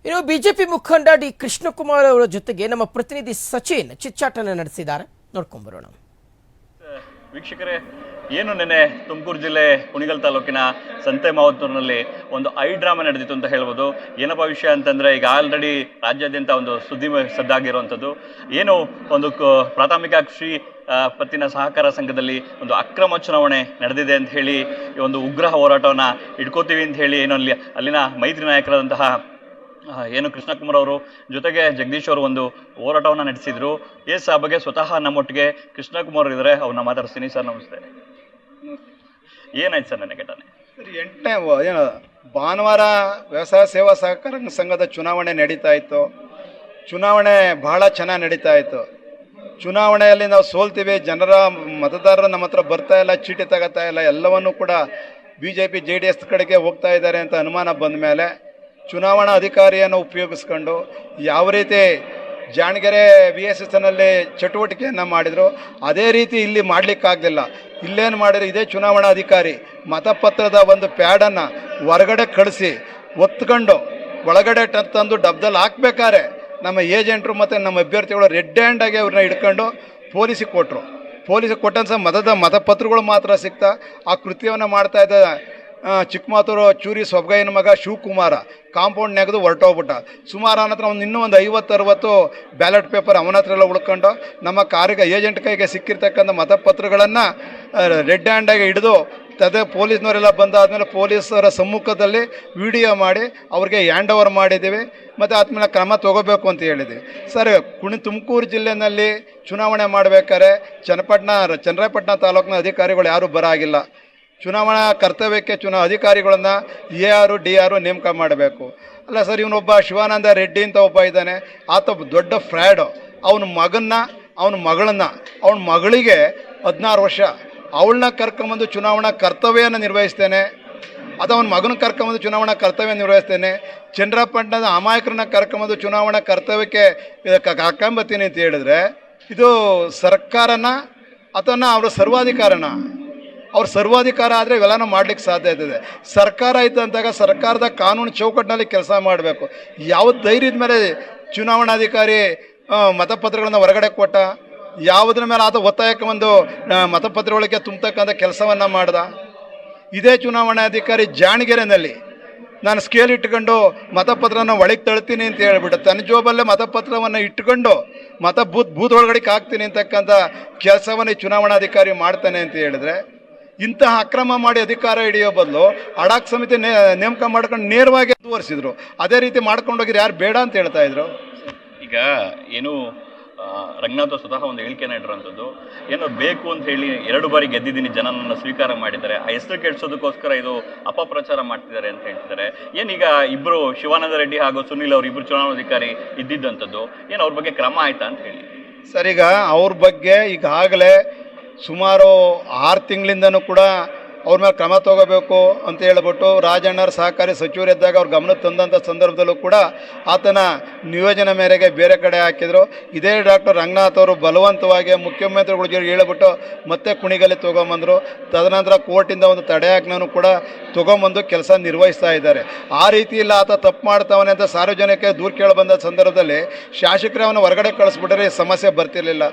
ಇನ್ನು ಬಿಜೆಪಿ ಮುಖಂಡ ಡಿ ಕೃಷ್ಣಕುಮಾರ್ ಅವರ ಜೊತೆಗೆ ನಮ್ಮ ಪ್ರತಿನಿಧಿ ಸಚಿನ್ ಚಿಚ್ಚಾಟನೆ ನಡೆಸಿದ್ದಾರೆ. ನೋಡ್ಕೊಂಡು ಬರೋಣ. ವೀಕ್ಷಕರೇ, ಏನು ನೆನೆ ತುಮಕೂರು ಜಿಲ್ಲೆ ಕುಣಿಗಲ್ ತಾಲೂಕಿನ ಸಂತೆ ಮಾವತ್ತೂರಿನಲ್ಲಿ ಒಂದು ಡ್ರಾಮಾ ನಡೆದಿತ್ತು ಅಂತ ಹೇಳ್ಬೋದು. ಏನಪ್ಪ ವಿಷಯ ಅಂತಂದರೆ, ಈಗ ಆಲ್ರೆಡಿ ರಾಜ್ಯಾದ್ಯಂತ ಒಂದು ಸುದ್ದಿ ಸದ್ದಾಗಿರುವಂಥದ್ದು. ಏನು ಒಂದು ಪ್ರಾಥಮಿಕ ಕೃಷಿ ಪತ್ತಿನ ಸಹಕಾರ ಸಂಘದಲ್ಲಿ ಒಂದು ಅಕ್ರಮ ಚುನಾವಣೆ ನಡೆದಿದೆ ಅಂತ ಹೇಳಿ ಒಂದು ಉಗ್ರ ಹೋರಾಟವನ್ನು ಇಟ್ಕೋತೀವಿ ಅಂತ ಹೇಳಿ ಏನು ಅಲ್ಲಿನ ಮೈತ್ರಿ ನಾಯಕರಾದಂತಹ ಏನು ಕೃಷ್ಣಕುಮಾರ್ ಅವರು ಜೊತೆಗೆ ಜಗದೀಶ್ ಅವರು ಒಂದು ಹೋರಾಟವನ್ನು ನಡೆಸಿದ್ರು. ಆ ಬಗ್ಗೆ ಸ್ವತಃ ನಮ್ಮೊಟ್ಟಿಗೆ ಕೃಷ್ಣಕುಮಾರ್ ಇದ್ದಾರೆ, ಅವ್ರನ್ನ ಮಾತಾಡ್ತೀನಿ. ಸರ್ ನಮಸ್ತೆ. ಏನಾಯ್ತು ಸರ್ ನನ್ನ ಘಟನೆ? ಸರ್, 8ನೇ ಭಾನುವಾರ ವ್ಯವಸಾಯ ಸೇವಾ ಸಹಕಾರ ಸಂಘದ ಚುನಾವಣೆ ನಡೀತಾ ಇತ್ತು. ಚುನಾವಣೆ ಬಹಳ ಚೆನ್ನಾಗಿ ನಡೀತಾ ಇತ್ತು. ಚುನಾವಣೆಯಲ್ಲಿ ನಾವು ಸೋಲ್ತೀವಿ, ಜನರ ಮತದಾರರು ನಮ್ಮ ಹತ್ರ ಬರ್ತಾ ಇಲ್ಲ, ಚೀಟಿ ತಗೋತಾ ಇಲ್ಲ, ಎಲ್ಲವನ್ನೂ ಕೂಡ BJP JDS ಕಡೆಗೆ ಹೋಗ್ತಾ ಇದ್ದಾರೆ ಅಂತ ಅನುಮಾನ ಬಂದ ಮೇಲೆ ಚುನಾವಣಾ ಅಧಿಕಾರಿಯನ್ನು ಉಪಯೋಗಿಸ್ಕೊಂಡು ಯಾವ ರೀತಿ ಜಾಣಗೆರೆ VSSನಲ್ಲಿ ಚಟುವಟಿಕೆಯನ್ನು ಮಾಡಿದರು, ಅದೇ ರೀತಿ ಇಲ್ಲಿ ಮಾಡಲಿಕ್ಕಾಗಲಿಲ್ಲ. ಇಲ್ಲೇನು ಮಾಡಿದ್ರು, ಇದೇ ಚುನಾವಣಾ ಅಧಿಕಾರಿ ಮತಪತ್ರದ ಒಂದು ಪ್ಯಾಡನ್ನು ಹೊರಗಡೆ ಕಳಿಸಿ ಒತ್ಕೊಂಡು ಒಳಗಡೆ ತಂದು ಡಬ್ದಲ್ಲಿ ಹಾಕ್ಬೇಕಾದ್ರೆ ನಮ್ಮ ಏಜೆಂಟ್ರು ಮತ್ತು ನಮ್ಮ ಅಭ್ಯರ್ಥಿಗಳು ರೆಡ್ ಹ್ಯಾಂಡಾಗಿ ಅವ್ರನ್ನ ಹಿಡ್ಕೊಂಡು ಪೊಲೀಸಿಗೆ ಕೊಟ್ಟರು. ಪೊಲೀಸಿಗೆ ಕೊಟ್ಟಂಥ ಮತಪತ್ರಗಳು ಮಾತ್ರ ಸಿಗ್ತಾ ಆ ಕೃತ್ಯವನ್ನು ಮಾಡ್ತಾ ಇದ್ದ ಚಿಕ್ಕಮಾತೂರು ಚೂರಿ ಸೊಬಗಯ್ಯನ ಮಗ ಶಿವಕುಮಾರ ಕಾಂಪೌಂಡ್ ನೆಗೆದು ಹೊರಟೋಗ್ಬಿಟ್ಟ. ಸುಮಾರು ಅವನ ಹತ್ರ ಇನ್ನೂ ಒಂದು 50-60 ಬ್ಯಾಲೆಟ್ ಪೇಪರ್ ಅವನ ಹತ್ರ ಎಲ್ಲ ಉಳ್ಕೊಂಡು ನಮ್ಮ ಏಜೆಂಟ್ ಕೈಗೆ ಸಿಕ್ಕಿರ್ತಕ್ಕಂಥ ಮತಪತ್ರಗಳನ್ನು ರೆಡ್ ಹ್ಯಾಂಡಾಗಿ ಹಿಡಿದು ಪೊಲೀಸ್ನವರೆಲ್ಲ ಬಂದಾದಮೇಲೆ ಪೊಲೀಸರ ಸಮ್ಮುಖದಲ್ಲಿ ವಿಡಿಯೋ ಮಾಡಿ ಅವ್ರಿಗೆ ಹ್ಯಾಂಡ್ ಓವರ್ ಮಾಡಿದ್ದೀವಿ ಮತ್ತು ಆದ್ಮೇಲೆ ಕ್ರಮ ತೊಗೋಬೇಕು ಅಂತ ಹೇಳಿದ್ವಿ. ಸರ್, ತುಮಕೂರು ಜಿಲ್ಲೆಯಲ್ಲಿ ಚುನಾವಣೆ ಮಾಡಬೇಕಾದ್ರೆ ಚನ್ನರಾಯಪಟ್ಟಣ ತಾಲೂಕಿನ ಅಧಿಕಾರಿಗಳು ಯಾರೂ ಬರಾಗಿಲ್ಲ. ಚುನಾವಣಾ ಕರ್ತವ್ಯಕ್ಕೆ ಅಧಿಕಾರಿಗಳನ್ನು AR DR ನೇಮಕ ಮಾಡಬೇಕು. ಅಲ್ಲ ಸರ್, ಇವನೊಬ್ಬ ಶಿವಾನಂದ ರೆಡ್ಡಿ ಅಂತ ಒಬ್ಬ ಇದ್ದಾನೆ, ಆತ ದೊಡ್ಡ ಫ್ರಾಡು. ಅವನ ಮಗಳಿಗೆ 16 ವರ್ಷ, ಅವಳನ್ನ ಕರ್ಕೊಂಬಂದು ಚುನಾವಣಾ ಕರ್ತವ್ಯನ ನಿರ್ವಹಿಸ್ತೇನೆ, ಅಥವಾ ಅವನ ಮಗನ ಕರ್ಕೊಂಬಂದು ಚುನಾವಣಾ ಕರ್ತವ್ಯ ನಿರ್ವಹಿಸ್ತೇನೆ, ಚನ್ನರಾಯಪಟ್ಟಣದ ಅಮಾಯಕರನ್ನ ಕರ್ಕೊಂಬಂದು ಚುನಾವಣಾ ಕರ್ತವ್ಯಕ್ಕೆ ಕರ್ಕೊಂಬತ್ತೀನಿ ಅಂತ ಹೇಳಿದ್ರೆ ಇದು ಸರ್ಕಾರನ ಅಥವಾ ಅವರ ಸರ್ವಾಧಿಕಾರನ? ಅವ್ರ ಸರ್ವಾಧಿಕಾರ ಆದರೆ ಇವೆಲ್ಲನೂ ಮಾಡ್ಲಿಕ್ಕೆ ಸಾಧ್ಯ ಇರ್ತದೆ. ಸರ್ಕಾರ ಇದ್ದಂತಾಗ ಸರ್ಕಾರದ ಕಾನೂನು ಚೌಕಟ್ಟಿನಲ್ಲಿ ಕೆಲಸ ಮಾಡಬೇಕು. ಯಾವ ಧೈರ್ಯದ ಮೇಲೆ ಚುನಾವಣಾಧಿಕಾರಿ ಮತಪತ್ರಗಳನ್ನು ಹೊರಗಡೆ ಕೊಟ್ಟ? ಯಾವುದ್ರ ಮೇಲೆ ಆತ ಒತ್ತಾಯಕ್ಕೆ ಒಂದು ಮತಪತ್ರಗಳಿಗೆ ತುಂಬತಕ್ಕಂಥ ಕೆಲಸವನ್ನು ಮಾಡ್ದ? ಇದೇ ಚುನಾವಣಾಧಿಕಾರಿ ಜಾಣಗೆರೆನಲ್ಲಿ ನಾನು ಸ್ಕೇಲ್ ಇಟ್ಕೊಂಡು ಮತಪತ್ರನ ಒಳಗೆ ತಳ್ತೀನಿ ಅಂತ ಹೇಳ್ಬಿಟ್ಟು ತನ್ನ ಜೋಬಲ್ಲೇ ಮತಪತ್ರವನ್ನು ಇಟ್ಕೊಂಡು ಬೂತ್ ಒಳಗಡೆಗೆ ಹಾಕ್ತೀನಿ ಅಂತಕ್ಕಂಥ ಕೆಲಸವನ್ನು ಚುನಾವಣಾಧಿಕಾರಿ ಮಾಡ್ತಾನೆ ಅಂತ ಹೇಳಿದ್ರೆ, ಇಂತಹ ಅಕ್ರಮ ಮಾಡಿ ಅಧಿಕಾರ ಹಿಡಿಯೋ ಬದಲು ಅಡಾಕ್ ಸಮಿತಿ ನೇಮಕ ಮಾಡ್ಕೊಂಡು ನೇರವಾಗಿ ಮುಂದುವರಿಸಿದ್ರು. ಅದೇ ರೀತಿ ಮಾಡ್ಕೊಂಡೋಗಿದ್ರೆ ಯಾರು ಬೇಡ ಅಂತ ಹೇಳ್ತಾ ಇದ್ರು. ಈಗ ಏನು ರಂಗನಾಥ್ ಸ್ವತಃ ಒಂದು ಹೇಳಿಕೆನ ಇಟ್ಟಿರೋಂಥದ್ದು, ಏನೋ ಬೇಕು ಅಂತ ಹೇಳಿ 2 ಬಾರಿ ಗೆದ್ದಿದ್ದೀನಿ, ಜನ ನನ್ನ ಸ್ವೀಕಾರ ಮಾಡಿದ್ದಾರೆ, ಆ ಹೆಸರು ಕೆಡಿಸೋದಕ್ಕೋಸ್ಕರ ಇದು ಅಪಪ್ರಚಾರ ಮಾಡ್ತಿದ್ದಾರೆ ಅಂತ ಹೇಳ್ತಿದ್ದಾರೆ. ಏನೀಗ ಇಬ್ಬರು ಶಿವಾನಂದ ರೆಡ್ಡಿ ಹಾಗೂ ಸುನಿಲ್ ಅವರು ಇಬ್ಬರು ಚುನಾವಣಾಧಿಕಾರಿ ಇದ್ದಿದ್ದಂಥದ್ದು, ಏನು ಅವ್ರ ಬಗ್ಗೆ ಕ್ರಮ ಆಯ್ತಾ ಅಂತ ಹೇಳಿ? ಸರ್, ಈಗ ಅವ್ರ ಬಗ್ಗೆ ಈಗಾಗಲೇ ಸುಮಾರು 6 ತಿಂಗಳಿಂದನೂ ಕೂಡ ಅವ್ರ ಮೇಲೆ ಕ್ರಮ ತಗೋಬೇಕು ಅಂತ ಹೇಳ್ಬಿಟ್ಟು ರಾಜಣ್ಣರ ಸಹಕಾರಿ ಸಚಿವರಿದ್ದಾಗ ಅವ್ರ ಗಮನಕ್ಕೆ ತಂದಂಥ ಸಂದರ್ಭದಲ್ಲೂ ಕೂಡ ಆತನ ನಿಯೋಜನೆ ಮೇರೆಗೆ ಬೇರೆ ಕಡೆ ಹಾಕಿದರು. ಇದೇ ಡಾಕ್ಟರ್ ರಂಗನಾಥ್ ಅವರು ಬಲವಂತವಾಗಿ ಮುಖ್ಯಮಂತ್ರಿಗಳ ಜೊತೆ ಹೇಳ್ಬಿಟ್ಟು ಮತ್ತೆ ಕುಣಿಗಲ್ಲಿ ತೊಗೊಂಬಂದರು. ತದನಂತರ ಕೋರ್ಟಿಂದ ಒಂದು ತಡೆಯಾಜ್ಞೆನೂ ಕೂಡ ತೊಗೊಂಬಂದು ಕೆಲಸ ನಿರ್ವಹಿಸ್ತಾ ಇದ್ದಾರೆ. ಆ ರೀತಿ ಇಲ್ಲ, ಆತ ತಪ್ಪು ಮಾಡ್ತಾವನೆ ಅಂತ ಸಾರ್ವಜನಿಕ ದೂರು ಕೇಳಿ ಬಂದ ಸಂದರ್ಭದಲ್ಲಿ ಶಾಸಕರೇ ಅವನ್ನ ಹೊರಗಡೆ ಕಳಿಸ್ಬಿಟ್ರೆ ಸಮಸ್ಯೆ ಬರ್ತಿರ್ಲಿಲ್ಲ.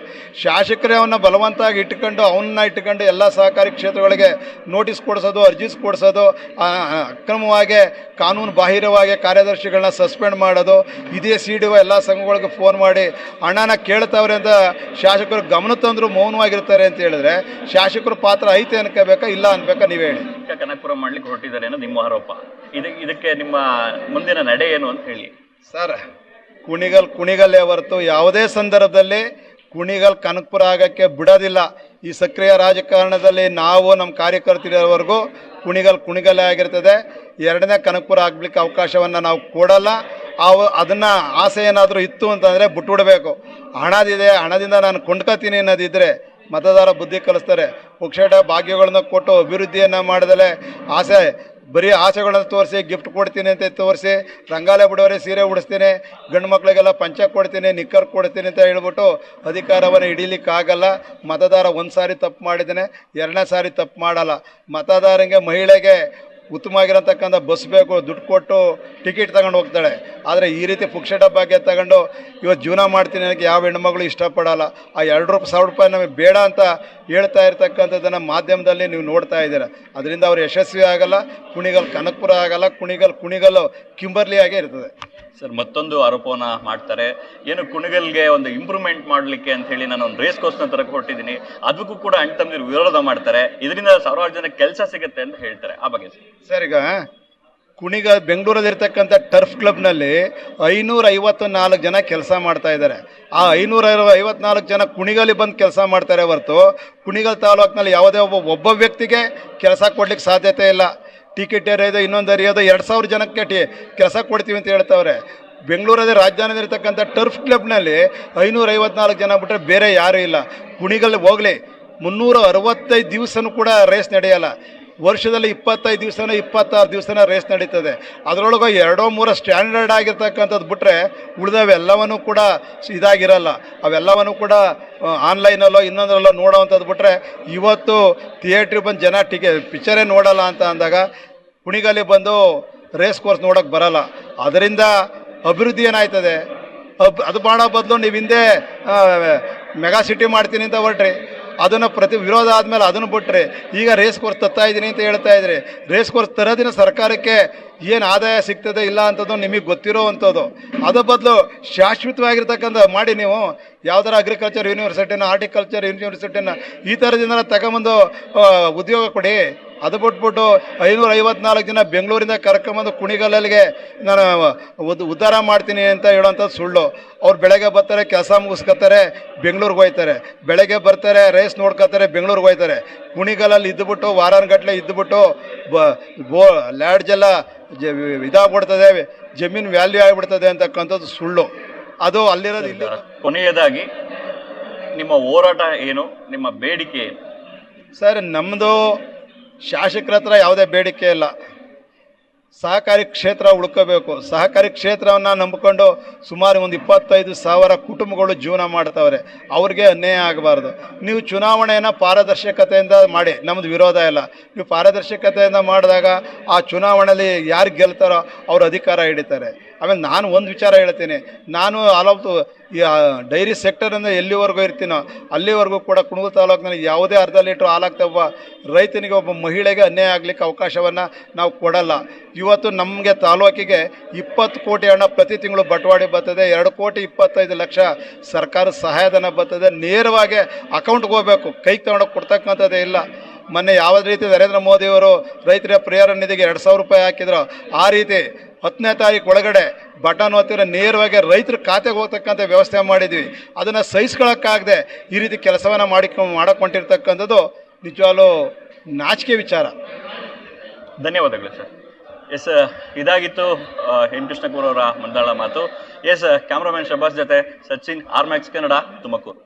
ಶಾಸಕರೇ ಅವನ್ನ ಬಲವಂತವಾಗಿ ಇಟ್ಕೊಂಡು ಎಲ್ಲ ಸಹಕಾರಿ ಕ್ಷೇತ್ರಗಳಿಗೆ ನೋಟಿಸ್ ಕೊಡಿಸೋದು, ಅರ್ಜೀಸ್ ಕೊಡಿಸೋದು, ಅಕ್ರಮವಾಗಿ ಕಾನೂನು ಬಾಹಿರವಾಗಿ ಕಾರ್ಯದರ್ಶಿಗಳನ್ನ ಸಸ್ಪೆಂಡ್ ಮಾಡೋದು, ಇದೇ CDO ಎಲ್ಲ ಸಂಘಗಳಿಗೆ ಫೋನ್ ಮಾಡಿ ಹಣನ ಕೇಳ್ತಾವ್ರೆ ಅಂತ ಶಾಸಕರು ಗಮನ ತಂದ್ರು ಮೌನವಾಗಿರ್ತಾರೆ ಅಂತ ಹೇಳಿದ್ರೆ ಶಾಸಕರ ಪಾತ್ರ ಐತೆ ಅನ್ಕೋಬೇಕಾ ಇಲ್ಲ ಅನ್ಬೇಕಾ? ನೀವೇ ಹೇಳಿ. ಕನಕಪುರ ಮಾಡ್ಲಿಕ್ಕೆ ಹೊರಟಿದ್ದಾರೆ ಅನ್ನೋದು ನಿಮ್ಮ ಆರೋಪ. ಇದಕ್ಕೆ ನಿಮ್ಮ ಮುಂದಿನ ನಡೆ ಏನು ಅಂತ ಹೇಳಿ? ಸರ್, ಕುಣಿಗಲ್ಲೇ ಹೊರತು ಯಾವುದೇ ಸಂದರ್ಭದಲ್ಲಿ ಕುಣಿಗಲ್ ಕನಕಪುರ ಆಗೋಕ್ಕೆ ಬಿಡೋದಿಲ್ಲ. ಈ ಸಕ್ರಿಯ ರಾಜಕಾರಣದಲ್ಲಿ ನಾವು ನಮ್ಮ ಕಾರ್ಯಕರ್ತರಿರೋವರೆಗೂ ಕುಣಿಗಲ್ಲೇ ಆಗಿರ್ತದೆ. 2ನೇ ಕನಕಪುರ ಆಗ್ಲಿಕ್ಕೆ ಅವಕಾಶವನ್ನು ನಾವು ಕೊಡಲ್ಲ. ಅದನ್ನು ಆಸೆ ಏನಾದರೂ ಇತ್ತು ಅಂತಂದರೆ ಬಿಟ್ಬಿಡ್ಬೇಕು. ಹಣದಿಂದ ನಾನು ಕೊಂಡ್ಕೊತೀನಿ ಅನ್ನೋದಿದ್ದರೆ ಮತದಾರ ಬುದ್ಧಿ ಕಲಿಸ್ತಾರೆ. ಪುಕ್ಷಟ ಭಾಗ್ಯಗಳನ್ನ ಕೊಟ್ಟು ಅಭಿವೃದ್ಧಿಯನ್ನು ಮಾಡಿದಲೆ ಬರೀ ಆಸೆಗಳನ್ನು ತೋರಿಸಿ ಗಿಫ್ಟ್ ಕೊಡ್ತೀನಿ ಅಂತ ತೋರಿಸಿ, ರಂಗಾಲೆ ಬಿಡೋರೆ ಸೀರೆ ಉಡಿಸ್ತೀನಿ, ಗಂಡು ಮಕ್ಕಳಿಗೆಲ್ಲ ಪಂಚ ಕೊಡ್ತೀನಿ, ನಿಕ್ಕರ್ ಕೊಡ್ತೀನಿ ಅಂತ ಹೇಳ್ಬಿಟ್ಟು ಅಧಿಕಾರವನ್ನು ಹಿಡೀಲಿಕ್ಕಾಗಲ್ಲ. ಮತದಾರ 1 ಸಾರಿ ತಪ್ಪು ಮಾಡಿದ್ದಾನೆ, 2ನೇ ಸಾರಿ ತಪ್ಪು ಮಾಡಲ್ಲ. ಮತದಾರಂಗೆ ಮಹಿಳೆಗೆ ಉತ್ತಮವಾಗಿರತಕ್ಕಂಥ ಬಸ್ ಬೇಕು, ದುಡ್ಡು ಕೊಟ್ಟು ಟಿಕೆಟ್ ತಗೊಂಡು ಹೋಗ್ತಾಳೆ. ಆದರೆ ಈ ರೀತಿ ಪುಕ್ಷಟ ಭಾಗ್ಯ ತಗೊಂಡು ಇವತ್ತು ಜೀವನ ಮಾಡ್ತೀನಿ ಅನ್ನೋಕ್ಕೆ ಯಾವ ಹೆಣ್ಮಗಳು ಇಷ್ಟಪಡಲ್ಲ. ಆ 2,000 ರೂಪಾಯಿ ನಮಗೆ ಬೇಡ ಅಂತ ಹೇಳ್ತಾ ಇರ್ತಕ್ಕಂಥದ್ದನ್ನು ಮಾಧ್ಯಮದಲ್ಲಿ ನೀವು ನೋಡ್ತಾ ಇದ್ದೀರ. ಅದರಿಂದ ಅವರು ಯಶಸ್ವಿ ಆಗಲ್ಲ, ಕುಣಿಗಲ್ ಕನಕಪುರ ಆಗಲ್ಲ, ಕುಣಿಗಲ್ ಕಿಂಬರ್ಲಿ ಆಗೇ ಇರ್ತದೆ. ಸರ್, ಮತ್ತೊಂದು ಆರೋಪವನ್ನ ಮಾಡ್ತಾರೆ, ಏನು ಕುಣಿಗಲ್ಗೆ ಒಂದು ಇಂಪ್ರೂವ್ಮೆಂಟ್ ಮಾಡಲಿಕ್ಕೆ ಅಂತ ಹೇಳಿ ನಾನು ಒಂದು ರೇಸ್ ಕೋರ್ಸ್ನ ತರಕ್ಕೆ ಹೊರಟಿದ್ದೀನಿ, ಅದಕ್ಕೂ ಕೂಡ ಅಣ್ಣ ತಮ್ಮದಿರು ವಿರೋಧ ಮಾಡ್ತಾರೆ, ಇದರಿಂದ ಸಾವಿರಾರು ಜನ ಕೆಲಸ ಸಿಗುತ್ತೆ ಅಂತ ಹೇಳ್ತಾರೆ. ಆ ಬಗ್ಗೆ ಸರ್, ಈಗ ಬೆಂಗಳೂರಲ್ಲಿರ್ತಕ್ಕಂಥ ಟರ್ಫ್ ಕ್ಲಬ್ನಲ್ಲಿ 554 ಜನ ಕೆಲಸ ಮಾಡ್ತಾ ಇದ್ದಾರೆ. ಆ 554 ಜನ ಕುಣಿಗಲ್ಲಿ ಬಂದು ಕೆಲಸ ಮಾಡ್ತಾರೆ ಹೊರತು ಕುಣಿಗಲ್ ತಾಲೂಕಿನಲ್ಲಿ ಯಾವುದೇ ಒಬ್ಬ ವ್ಯಕ್ತಿಗೆ ಕೆಲಸ ಕೊಡ್ಲಿಕ್ಕೆ ಸಾಧ್ಯತೆ ಇಲ್ಲ. ಟಿಕೆಟ್ ಎರೆಯೋದು, ಇನ್ನೊಂದು ಎರೆಯೋದು, 2,000 ಜನಕ್ಕೆ ಕೆಲಸ ಕೊಡ್ತೀವಿ ಅಂತ ಹೇಳ್ತಾವ್ರೆ. ಬೆಂಗಳೂರಲ್ಲಿ ರಾಜಧಾನಿಯಲ್ಲಿರ್ತಕ್ಕಂಥ ಟರ್ಫ್ ಕ್ಲಬ್ನಲ್ಲಿ 554 ಜನ ಬಿಟ್ಟರೆ ಬೇರೆ ಯಾರೂ ಇಲ್ಲ. ಕುಣಿಗಲ್ ಹೋಗಲಿ 365 ದಿವಸನೂ ಕೂಡ ರೇಸ್ ನಡೆಯಲ್ಲ. ವರ್ಷದಲ್ಲಿ 25 ದಿವಸನೋ 26 ದಿವಸನ ರೇಸ್ ನಡೀತದೆ. ಅದರೊಳಗೆ 2-3 ಸ್ಟ್ಯಾಂಡರ್ಡ್ ಆಗಿರ್ತಕ್ಕಂಥದ್ದು ಬಿಟ್ಟರೆ ಉಳಿದವೆಲ್ಲವನ್ನೂ ಕೂಡ ಇದಾಗಿರಲ್ಲ. ಅವೆಲ್ಲವನ್ನೂ ಕೂಡ ಆನ್ಲೈನಲ್ಲೋ ಇನ್ನೊಂದರಲ್ಲೋ ನೋಡೋವಂಥದ್ದು ಬಿಟ್ಟರೆ ಇವತ್ತು ಥಿಯೇಟ್ರಿಗೆ ಬಂದು ಜನ ಪಿಕ್ಚರೇ ನೋಡಲ್ಲ ಅಂತ ಅಂದಾಗ ಕುಣಿಗಲ್ಲಿ ಬಂದು ರೇಸ್ ಕೋರ್ಸ್ ನೋಡೋಕ್ಕೆ ಬರಲ್ಲ. ಅದರಿಂದ ಅಭಿವೃದ್ಧಿ ಏನಾಯ್ತದೆ? ಅದು ಮಾಡೋ ಬದಲು ನೀವು ಹಿಂದೆ ಮೆಗಾ ಸಿಟಿ ಮಾಡ್ತೀನಿ ಅಂತ ಹೊರಟ್ರಿ, ಅದನ್ನು ವಿರೋಧ ಆದಮೇಲೆ ಅದನ್ನು ಬಿಟ್ಟರೆ ಈಗ ರೇಸ್ ಕೋರ್ಸ್ ತರ್ತಾ ಇದ್ದೀನಿ ಅಂತ ಹೇಳ್ತಾ ಇದ್ರಿ. ರೇಸ್ ಕೋರ್ಸ್ ತರೋದಿನ ಸರ್ಕಾರಕ್ಕೆ ಏನು ಆದಾಯ ಸಿಗ್ತದೆ ಇಲ್ಲ ಅಂಥದ್ದು ನಿಮಗೆ ಗೊತ್ತಿರೋ ಅಂಥದ್ದು. ಅದ್ರ ಬದಲು ಶಾಶ್ವತವಾಗಿರ್ತಕ್ಕಂಥ ಮಾಡಿ ನೀವು ಯಾವ್ದಾರ ಅಗ್ರಿಕಲ್ಚರ್ ಯೂನಿವರ್ಸಿಟಿನ, ಹಾರ್ಟಿಕಲ್ಚರ್ ಯೂನಿವರ್ಸಿಟಿನ ಈ ಥರದಿಂದ ತಗೊಂಬಂದು ಉದ್ಯೋಗ ಕೊಡಿ. ಅದು ಬಿಟ್ಬಿಟ್ಟು 554 ಜನ ಬೆಂಗಳೂರಿಂದ ಕರ್ಕೊಂಬಂದು ಕುಣಿಗಲ್ಲಿಗೆ ನಾನು ಉದ್ಧಾರ ಮಾಡ್ತೀನಿ ಅಂತ ಹೇಳೋಂಥದ್ದು ಸುಳ್ಳು. ಅವ್ರು ಬೆಳಗ್ಗೆ ಬರ್ತಾರೆ, ಕೆಲಸ ಮುಗಿಸ್ಕೊತಾರೆ, ಬೆಂಗಳೂರಿಗೆ ಹೋಗ್ತಾರೆ. ಬೆಳಗ್ಗೆ ಬರ್ತಾರೆ, ರೇಸ್ ನೋಡ್ಕೊತಾರೆ, ಬೆಂಗಳೂರಿಗೆ ಹೋಗ್ತಾರೆ. ಕುಣಿಗಲಲ್ಲಿ ಇದ್ದುಬಿಟ್ಟು ವಾರಾನ್ಗಟ್ಟಲೆ ಇದ್ದುಬಿಟ್ಟು ಲ್ಯಾಡ್ಜ್ ಎಲ್ಲ ಇದಾಗ್ಬಿಡ್ತದೆ, ಜಮೀನು ವ್ಯಾಲ್ಯೂ ಆಗಿಬಿಡ್ತದೆ ಅಂತಕ್ಕಂಥದ್ದು ಸುಳ್ಳು. ಅದು ಅಲ್ಲಿರೋದು ಇಲ್ಲಿ. ಕೊನೆಯದಾಗಿ ನಿಮ್ಮ ಹೋರಾಟ ಏನು, ನಿಮ್ಮ ಬೇಡಿಕೆ ಏನು? ಸರ್, ನಮ್ಮದು ಶಾಸಕರ ಹತ್ರ ಯಾವುದೇ ಬೇಡಿಕೆ ಇಲ್ಲ. ಸಹಕಾರಿ ಕ್ಷೇತ್ರ ಉಳ್ಕೋಬೇಕು. ಸಹಕಾರಿ ಕ್ಷೇತ್ರವನ್ನು ನಂಬಿಕೊಂಡು ಸುಮಾರು ಒಂದು 25,000 ಕುಟುಂಬಗಳು ಜೀವನ ಮಾಡ್ತಾವ್ರೆ. ಅವ್ರಿಗೆ ಅನ್ಯಾಯ ಆಗಬಾರ್ದು. ನೀವು ಚುನಾವಣೆಯನ್ನು ಪಾರದರ್ಶಕತೆಯಿಂದ ಮಾಡಿ, ನಮ್ಮದು ವಿರೋಧ ಇಲ್ಲ. ನೀವು ಪಾರದರ್ಶಕತೆಯಿಂದ ಮಾಡಿದಾಗ ಆ ಚುನಾವಣೆಯಲ್ಲಿ ಯಾರು ಗೆಲ್ತಾರೋ ಅವ್ರ ಅಧಿಕಾರ ಹಿಡಿತಾರೆ. ಆಮೇಲೆ ನಾನು ಒಂದು ವಿಚಾರ ಹೇಳ್ತೀನಿ, ನಾನು ಹಲವು ಈ ಡೈರಿ ಸೆಕ್ಟರಿಂದ ಎಲ್ಲಿವರೆಗೂ ಇರ್ತೀನೋ ಅಲ್ಲಿವರೆಗೂ ಕೂಡ ಕುಣಿಗಲ್ ತಾಲೂಕಿನಲ್ಲಿ ಯಾವುದೇ ಅರ್ಧ ಲೀಟ್ರ್ ಹಾಲಾಗ್ತಾ ಒಬ್ಬ ರೈತನಿಗೆ, ಒಬ್ಬ ಮಹಿಳೆಗೆ ಅನ್ಯಾಯ ಆಗಲಿಕ್ಕೆ ಅವಕಾಶವನ್ನು ನಾವು ಕೊಡಲ್ಲ. ಇವತ್ತು ನಮಗೆ ತಾಲೂಕಿಗೆ 20 ಕೋಟಿ ಹಣ ಪ್ರತಿ ತಿಂಗಳು ಬಟವಾಡೆ ಬರ್ತದೆ. 2,25,00,000 ಸರ್ಕಾರದ ಸಹಾಯಧನ ಬರ್ತದೆ. ನೇರವಾಗಿ ಅಕೌಂಟ್ಗೆ ಹೋಗಬೇಕು, ಕೈಗೆ ತಗೊಂಡೋಗಿ ಕೊಡ್ತಕ್ಕಂಥದ್ದೇ ಇಲ್ಲ. ಮೊನ್ನೆ ಯಾವ ರೀತಿ ನರೇಂದ್ರ ಮೋದಿಯವರು ರೈತರ ಪರಿಹಾರ ನಿಧಿಗೆ 2,000 ರೂಪಾಯಿ ಹಾಕಿದ್ರು, ಆ ರೀತಿ 10ನೇ ತಾರೀಕು ಒಳಗಡೆ ಬಟನ್ ಒತ್ತಿದ್ರೆ ನೇರವಾಗಿ ರೈತರ ಖಾತೆಗೆ ಹೋಗ್ತಕ್ಕಂಥ ವ್ಯವಸ್ಥೆ ಮಾಡಿದ್ವಿ. ಅದನ್ನು ಸಹಿಸ್ಕೊಳ್ಳೋಕ್ಕಾಗದೆ ಈ ರೀತಿ ಕೆಲಸವನ್ನು ಮಾಡಕೊಂಡಿರ್ತಕ್ಕಂಥದ್ದು ನಿಜವಾಗ್ಲೂ ನಾಚಿಕೆ ವಿಚಾರ. ಧನ್ಯವಾದಗಳು ಸರ್. ಎಸ್, ಇದಾಗಿತ್ತು ಎನ್ ಕೃಷ್ಣಕುಮಾರ್ ಅವರ ಮಂದಾಳ ಮಾತು. ಎಸ್, ಕ್ಯಾಮ್ರಾಮನ್ ಶಬಾಸ್ ಜೊತೆ ಸಚಿನ್, ಆರ್ಮ್ಯಾಕ್ಸ್ ಕನ್ನಡ, ತುಮಕೂರು.